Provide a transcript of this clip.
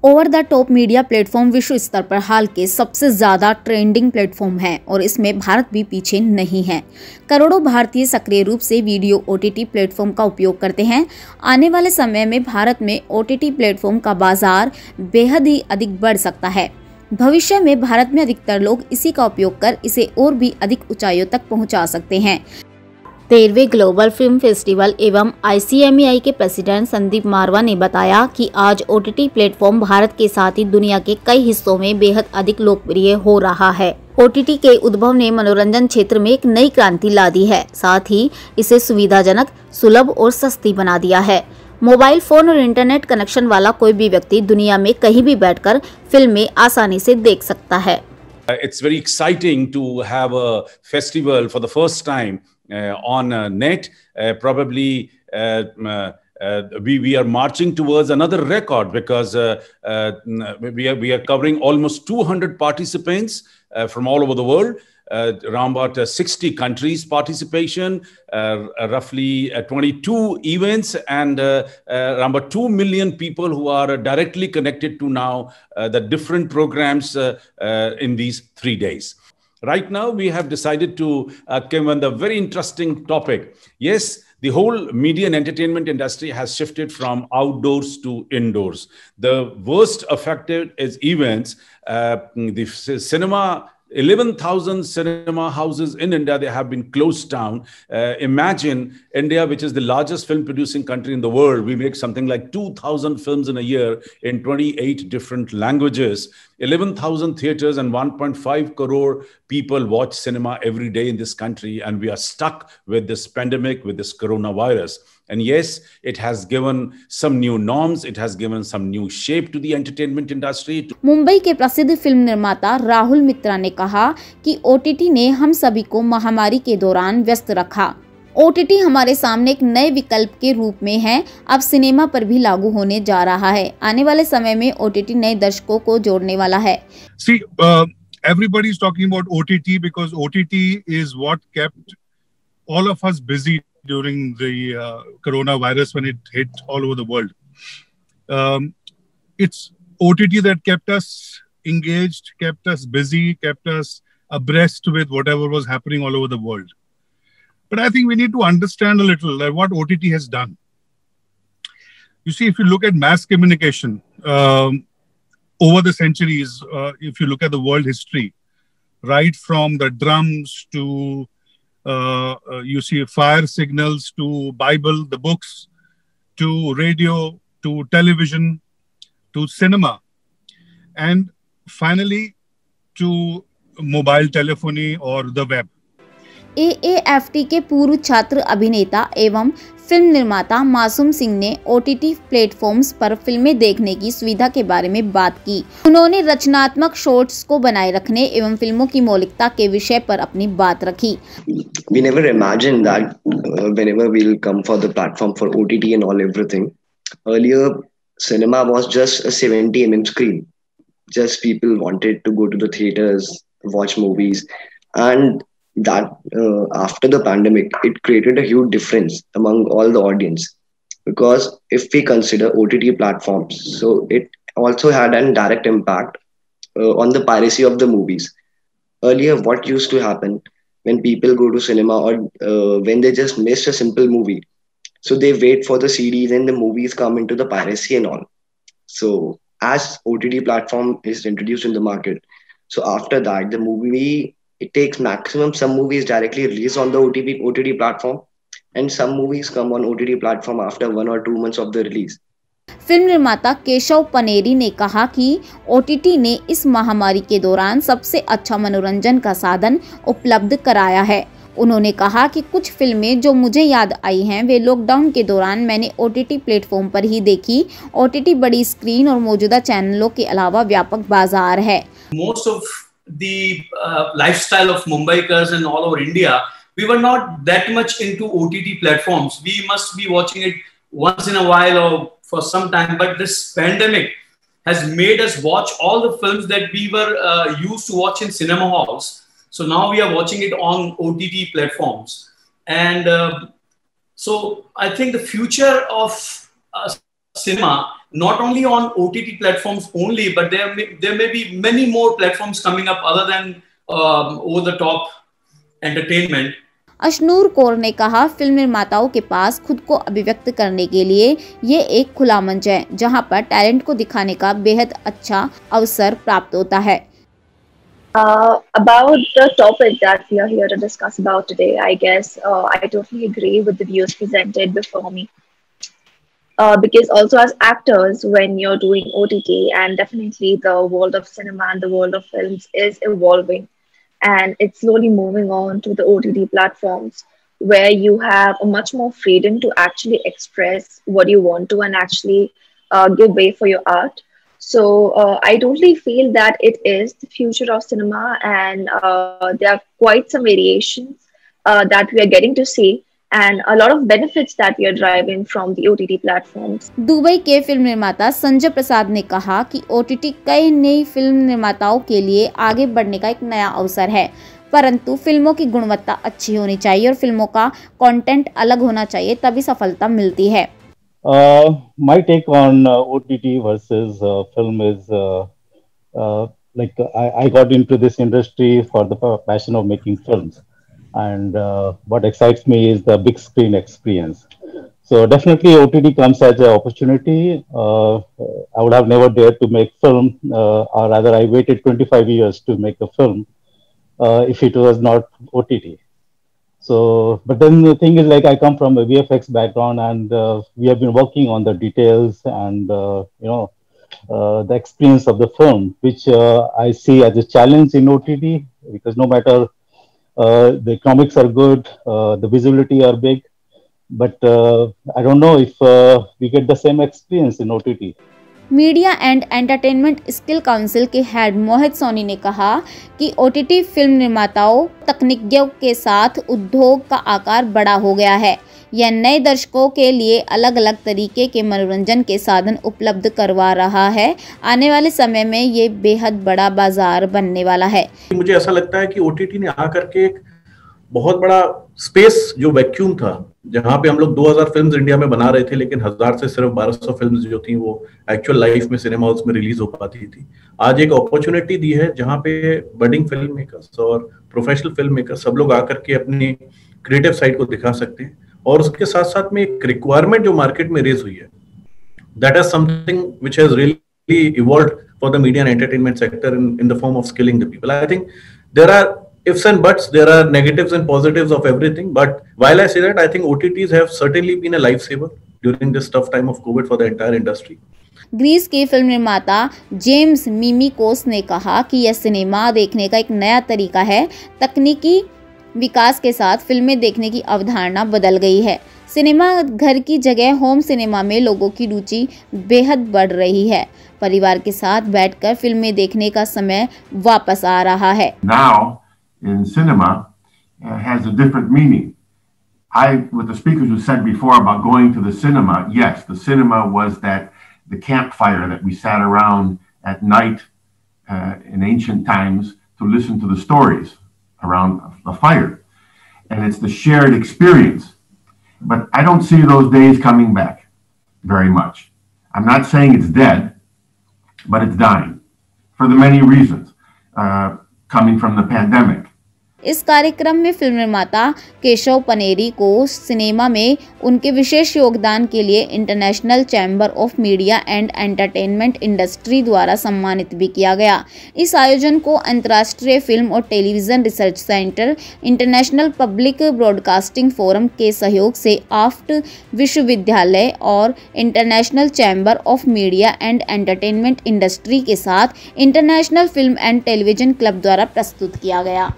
Over the top media platform विश्व स्तर पर हाल के सबसे ज़्यादा ट्रेंडिंग प्लेटफॉर्म है और इसमें भारत भी पीछे नहीं है। करोड़ों भारतीय सक्रिय रूप से वीडियो ओटीटी प्लेटफॉर्म का उपयोग करते हैं। आने वाले समय में भारत में ओटीटी प्लेटफॉर्म का बाजार बेहद ही अधिक बढ़ सकता है। भविष्य में भारत में अधिकतर लोग इसी का उपयोग कर इसे और भी अधिक ऊंचाइयों तक पहुंचा सकते हैं। 13वें ग्लोबल फिल्म फेस्टिवल एवं ICMEI के प्रेसिडेंट संदीप मारवा ने बताया कि आज ओटीटी प्लेटफॉर्म भारत के साथ ही दुनिया के कई हिस्सों में बेहद अधिक लोकप्रिय हो रहा है। ओटीटी के उद्भव ने मनोरंजन क्षेत्र में एक नई क्रांति ला दी है, साथ ही इसे सुविधाजनक, सुलभ और सस्ती बना दिया है। मोबाइल फोन और इंटरनेट कनेक्शन वाला कोई भी व्यक्ति दुनिया में कहीं भी बैठकर फिल्में आसानी से देख सकता है। It's very exciting to have a festival for the first time on net. Probably we are marching towards another record because we are covering almost 200 participants from all over the world. Around about 60 countries participation, roughly 22 events, and around about 2 million people who are directly connected to now the different programs in these 3 days. Right now, we have decided to come on the very interesting topic. Yes, the whole media and entertainment industry has shifted from outdoors to indoors. The worst affected is events. The cinema, 11,000 cinema houses in India, they have been closed down. Imagine India, which is the largest film producing country in the world. We make something like 2,000 films in a year in 28 different languages. 11,000 theaters and 1.5 crore people watch cinema every day in this country. And we are stuck with this pandemic, with this coronavirus. And yes, it has given some new norms. It has given some new shape to the entertainment industry. Mumbai के प्रसिद्ध film निर्माता राहुल मित्रा ने कहा कि OTT ने हम सभी को महामारी के दौरान व्यस्त रखा। ओटीटी हमारे सामने एक नए विकल्प के रूप में है, अब सिनेमा पर भी लागू होने जा रहा है। आने वाले समय में ओटीटी नए दर्शकों को जोड़ने वाला है। See, everybody is talking about OTT because OTT is what kept all of us busy during the coronavirus when it hit all over the world. It's OTT that kept us engaged, kept us busy, kept us abreast with whatever was happening all over the world. But I think we need to understand a little what OTT has done. You see, if you look at mass communication over the centuries, if you look at the world history, right from the drums to you see fire signals to Bible, the books, to radio, to television, to cinema, and finally to mobile telephony or the web. AAFT के पूर्व छात्र अभिनेता एवं film निर्माता मासूम सिंह ने OTT platforms पर फिल्में देखने की सुविधा के बारे में बात की। उन्होंने रचनात्मक शॉर्ट्स को बनाए रखने एवं फिल्मों की मौलिकता के विषय पर अपनी बात रखी। We never imagined that whenever we'll come for the platform for OTT and all everything. Earlier, cinema was just a 70 mm screen. Just people wanted to go to the theaters, watch movies, and that after the pandemic, it created a huge difference among all the audience. Because if we consider OTT platforms, so it also had a direct impact on the piracy of the movies. Earlier, what used to happen when people go to cinema or when they just missed a simple movie, so they wait for the CDs and the movies come into the piracy and all. So as OTT platform is introduced in the market, so after that, the movie, it takes maximum, some movies directly release on the OTT platform, and some movies come on OTT platform after 1 or 2 months of the release. Film निर्माता केशव पनेरी ने कहा कि OTT ने इस महामारी के दौरान सबसे अच्छा मनोरंजन का साधन उपलब्ध कराया है। उन्होंने कहा कि कुछ फिल्में जो मुझे याद आई हैं वे लॉकडाउन के दौरान मैंने OTT प्लेटफॉर्म पर ही देखी। OTT बड़ी स्क्रीन और मौजूदा चैनलों के अलावा व्यापक बाजार है। Most of the lifestyle of Mumbaikars and all over India, we were not that much into OTT platforms. We must be watching it once in a while or for some time, but this pandemic has made us watch all the films that we were used to watch in cinema halls. So now we are watching it on OTT platforms. And so I think the future of cinema not only on OTT platforms only, but there may be many more platforms coming up other than over the top entertainment. Ashnoor Kaur ने कहा, film निर्माताओं के पास खुद को अभिव्यक्त करने के लिए ये एक खुला मंच है जहां पर टैलेंट को दिखाने का बेहद अच्छा अवसर प्राप्त होता है। About the topic that we are here to discuss about today, I guess I totally agree with the views presented before me. Because also as actors, when you're doing OTT, and definitely the world of cinema and the world of films is evolving, and it's slowly moving on to the OTT platforms where you have a much more freedom to actually express what you want to and actually give way for your art. So I totally feel that it is the future of cinema, and there are quite some variations that we are getting to see, and a lot of benefits that we are driving from the OTT platforms. Dubai के film निर्माता संजय प्रसाद ने कहा कि OTT कई नई film निर्माताओं के लिए आगे बढ़ने का एक नया अवसर है, परंतु फिल्मों की गुणवत्ता अच्छी होनी चाहिए और फिल्मों का कंटेंट अलग होना चाहिए, तभी सफलता मिलती है। My take on OTT versus film is like I got into this industry for the passion of making films. And what excites me is the big screen experience. So definitely OTT comes as an opportunity. I would have never dared to make film, or rather I waited 25 years to make a film if it was not OTT. So, but then the thing is, like, I come from a VFX background, and we have been working on the details and the experience of the film, which I see as a challenge in OTT, because no matter the economics are good, the visibility are big, but I don't know if we get the same experience in OTT. Media and entertainment skill council के head मोहित सोनी ने कहा कि OTT film निर्माताओं तकनीकों के साथ उद्योग का आकार बड़ा हो गया है। यह नए दर्शकों के लिए अलग अलग तरीके के मनोरंजन के साधन उपलब्ध करवा रहा है। आने वाले समय में ये बेहद बड़ा बाजार बनने वाला है। मुझे ऐसा लगता है कि OTT ने आकर के एक बहुत बड़ा स्पेस, जो वैक्यूम था, जहां पे हम लोग 2000 फिल्म्स इंडिया में बना रहे थे, लेकिन 1000 से सिर्फ 1200 फिल्म्स जो थी वो एक्चुअल लाइफ में सिनेमा हाउस में रिलीज हो पाती थी। आज एक अपॉर्चुनिटी दी है जहां पे बडिंग फिल्म मेकर्स और प्रोफेशनल फिल्म मेकर्स सब लोग आकर के अपनी क्रिएटिव साइड को दिखा सकते हैं, और उसके साथ साथ में एक रिक्वायरमेंट जो मार्केट में रेज हुई है, that is something which has really evolved for the media and entertainment sector in the form of skilling the people. I think there are ifs and buts, there are negatives and positives of everything, but while I say that, I think OTTs have certainly been a lifesaver during this tough time of COVID for the entire industry. Greece के film निर्माता James Mimikos ने कहा कि यह cinema देखने का एक नया तरीका है। तकनीकी विकास के साथ फिल्में देखने की अवधारणा बदल गई है। सिनेमा घर की जगह होम सिनेमा में लोगों की रुचि बेहद बढ़ रही है। परिवार के साथ बैठकर फिल्में देखने का समय वापस आ रहा है। Now in cinema has a different meaning. With the speakers who said before about going to the cinema, yes, the cinema was the campfire that we sat around at night in ancient times to listen to the stories around the fire. And it's the shared experience. But I don't see those days coming back very much. I'm not saying it's dead, but it's dying for the many reasons coming from the pandemic. इस कार्यक्रम में film निर्माता केशव पनेरी को cinema में उनके विशेष योगदान के लिए international chamber of media and entertainment industry द्वारा सम्मानित भी किया गया। इस आयोजन को अंतर्राष्ट्रीय फिल्म और television research centre, international public broadcasting forum के सहयोग से आफ्ट विश्वविद्यालय और international chamber of media and entertainment industry के साथ international film and television club द्वारा प्रस्तुत किया गया।